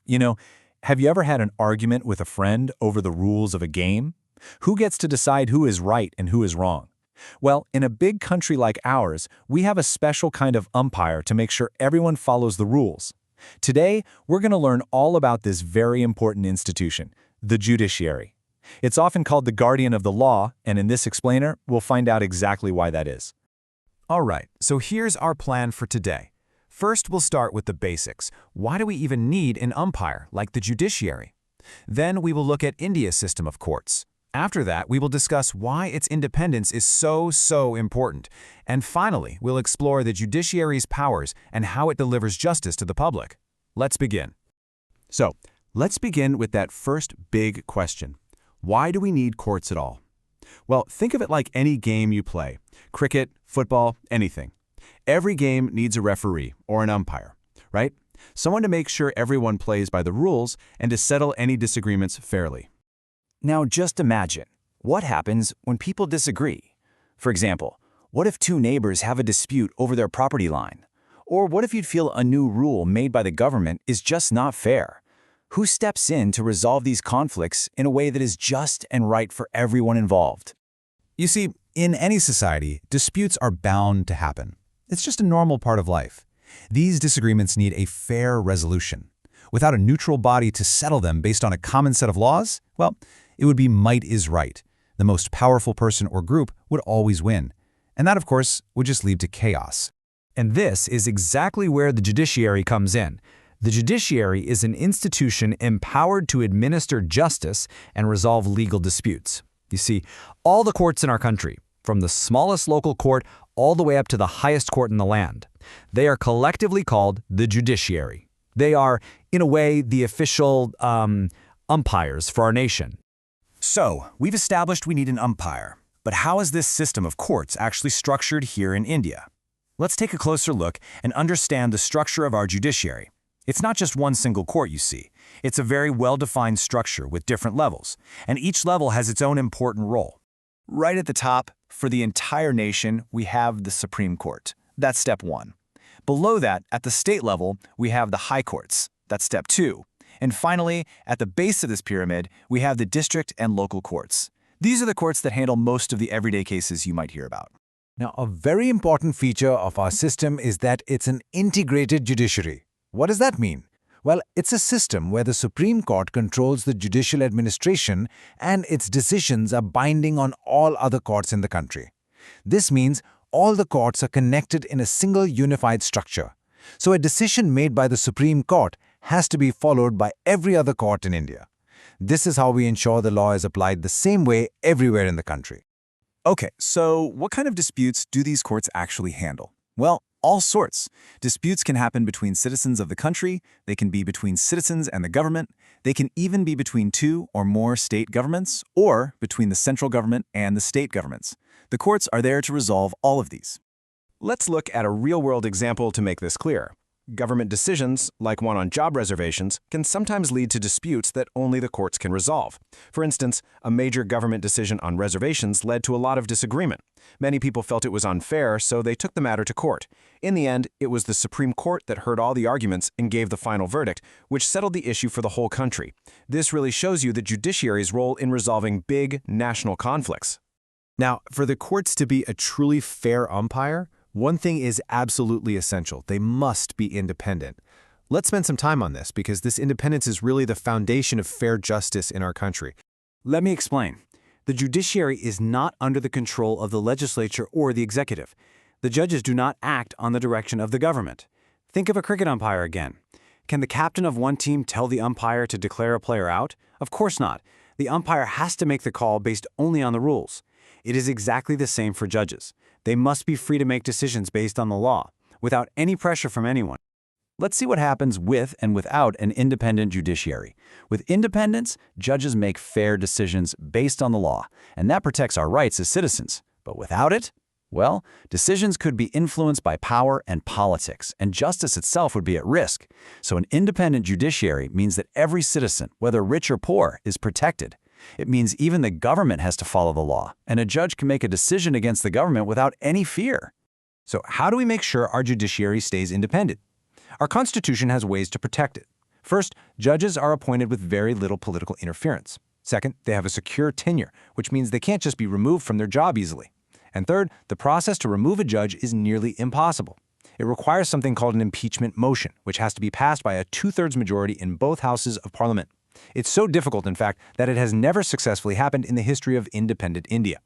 You know, have you ever had an argument with a friend over the rules of a game? Who gets to decide who is right and who is wrong? Well, in a big country like ours, we have a special kind of umpire to make sure everyone follows the rules. Today, we're going to learn all about this very important institution, the judiciary. It's often called the guardian of the law, and in this explainer, we'll find out exactly why that is. All right, so here's our plan for today. First, we'll start with the basics. Why do we even need an umpire, like the judiciary? Then we will look at India's system of courts. After that, we will discuss why its independence is so important. And finally, we'll explore the judiciary's powers and how it delivers justice to the public. Let's begin. So, let's begin with that first big question. Why do we need courts at all? Well, think of it like any game you play. Cricket, football, anything. Every game needs a referee or an umpire, right? Someone to make sure everyone plays by the rules and to settle any disagreements fairly. Now just imagine, what happens when people disagree? For example, what if two neighbors have a dispute over their property line? Or what if you'd feel a new rule made by the government is just not fair? Who steps in to resolve these conflicts in a way that is just and right for everyone involved? You see, in any society, disputes are bound to happen. It's just a normal part of life. These disagreements need a fair resolution. Without a neutral body to settle them based on a common set of laws, well, it would be might is right. The most powerful person or group would always win. And that, of course, would just lead to chaos. And this is exactly where the judiciary comes in. The judiciary is an institution empowered to administer justice and resolve legal disputes. You see, all the courts in our country, from the smallest local court all the way up to the highest court in the land, they are collectively called the judiciary. They are, in a way, the official umpires for our nation. So, we've established we need an umpire. But how is this system of courts actually structured here in India? Let's take a closer look and understand the structure of our judiciary. It's not just one single court, you see. It's a very well-defined structure with different levels, and each level has its own important role. Right at the top, for the entire nation, we have the Supreme Court. That's step 1. Below that, at the state level, we have the high courts. That's step 2. And finally, at the base of this pyramid, we have the district and local courts. These are the courts that handle most of the everyday cases you might hear about. Now, a very important feature of our system is that it's an integrated judiciary. What does that mean? Well, it's a system where the Supreme Court controls the judicial administration and its decisions are binding on all other courts in the country. This means all the courts are connected in a single unified structure. So a decision made by the Supreme Court has to be followed by every other court in India. This is how we ensure the law is applied the same way everywhere in the country. Okay, so what kind of disputes do these courts actually handle? Well, all sorts. Disputes can happen between citizens of the country, they can be between citizens and the government, they can even be between two or more state governments, or between the central government and the state governments. The courts are there to resolve all of these. Let's look at a real-world example to make this clear. Government decisions, like one on job reservations, can sometimes lead to disputes that only the courts can resolve. For instance, a major government decision on reservations led to a lot of disagreement. Many people felt it was unfair, so they took the matter to court. In the end, it was the Supreme Court that heard all the arguments and gave the final verdict, which settled the issue for the whole country. This really shows you the judiciary's role in resolving big national conflicts. Now, for the courts to be a truly fair umpire, one thing is absolutely essential. They must be independent. Let's spend some time on this because this independence is really the foundation of fair justice in our country. Let me explain. The judiciary is not under the control of the legislature or the executive. The judges do not act on the direction of the government. Think of a cricket umpire again. Can the captain of one team tell the umpire to declare a player out? Of course not. The umpire has to make the call based only on the rules. It is exactly the same for judges. They must be free to make decisions based on the law, without any pressure from anyone. Let's see what happens with and without an independent judiciary. With independence, judges make fair decisions based on the law, and that protects our rights as citizens. But without it, well, decisions could be influenced by power and politics, and justice itself would be at risk. So an independent judiciary means that every citizen, whether rich or poor, is protected. It means even the government has to follow the law, and a judge can make a decision against the government without any fear. So how do we make sure our judiciary stays independent? Our Constitution has ways to protect it. First, judges are appointed with very little political interference. Second, they have a secure tenure, which means they can't just be removed from their job easily. And third, the process to remove a judge is nearly impossible. It requires something called an impeachment motion, which has to be passed by a two-thirds majority in both houses of parliament. It's so difficult, in fact, that it has never successfully happened in the history of independent India.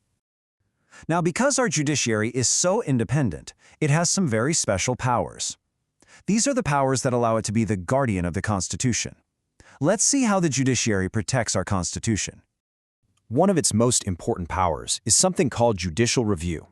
Now, because our judiciary is so independent, it has some very special powers. These are the powers that allow it to be the guardian of the Constitution. Let's see how the judiciary protects our Constitution. One of its most important powers is something called judicial review.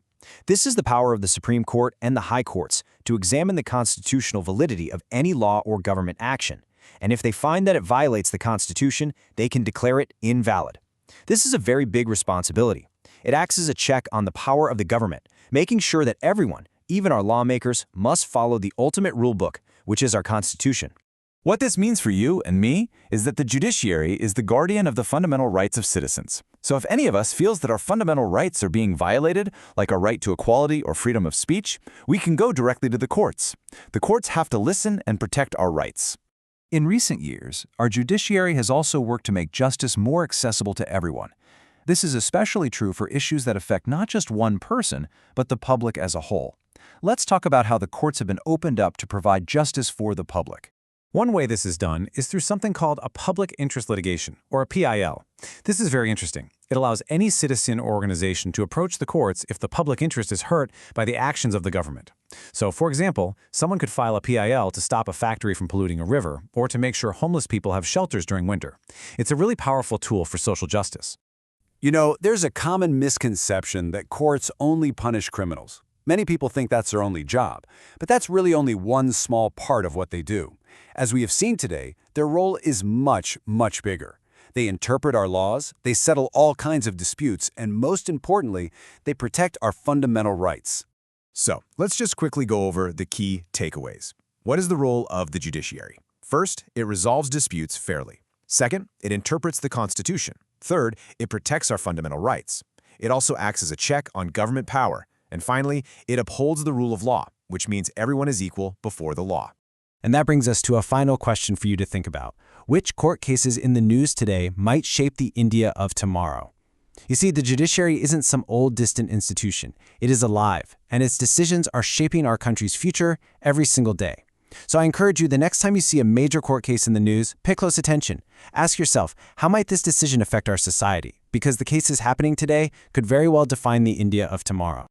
This is the power of the Supreme Court and the High Courts to examine the constitutional validity of any law or government action, and if they find that it violates the Constitution, they can declare it invalid. This is a very big responsibility. It acts as a check on the power of the government, making sure that everyone, even our lawmakers, must follow the ultimate rulebook, which is our Constitution. What this means for you and me is that the judiciary is the guardian of the fundamental rights of citizens. So if any of us feels that our fundamental rights are being violated, like our right to equality or freedom of speech, we can go directly to the courts. The courts have to listen and protect our rights. In recent years, our judiciary has also worked to make justice more accessible to everyone. This is especially true for issues that affect not just one person, but the public as a whole. Let's talk about how the courts have been opened up to provide justice for the public. One way this is done is through something called a public interest litigation, or a PIL. This is very interesting. It allows any citizen or organization to approach the courts if the public interest is hurt by the actions of the government. So, for example, someone could file a PIL to stop a factory from polluting a river, or to make sure homeless people have shelters during winter. It's a really powerful tool for social justice. You know, there's a common misconception that courts only punish criminals. Many people think that's their only job, but that's really only one small part of what they do. As we have seen today, their role is much, much bigger. They interpret our laws, they settle all kinds of disputes, and most importantly, they protect our fundamental rights. So, let's just quickly go over the key takeaways. What is the role of the judiciary? First, it resolves disputes fairly. Second, it interprets the Constitution. Third, it protects our fundamental rights. It also acts as a check on government power. And finally, it upholds the rule of law, which means everyone is equal before the law. And that brings us to a final question for you to think about. Which court cases in the news today might shape the India of tomorrow? You see, the judiciary isn't some old, distant institution. It is alive, and its decisions are shaping our country's future every single day. So I encourage you, the next time you see a major court case in the news, pay close attention. Ask yourself, how might this decision affect our society? Because the cases happening today could very well define the India of tomorrow.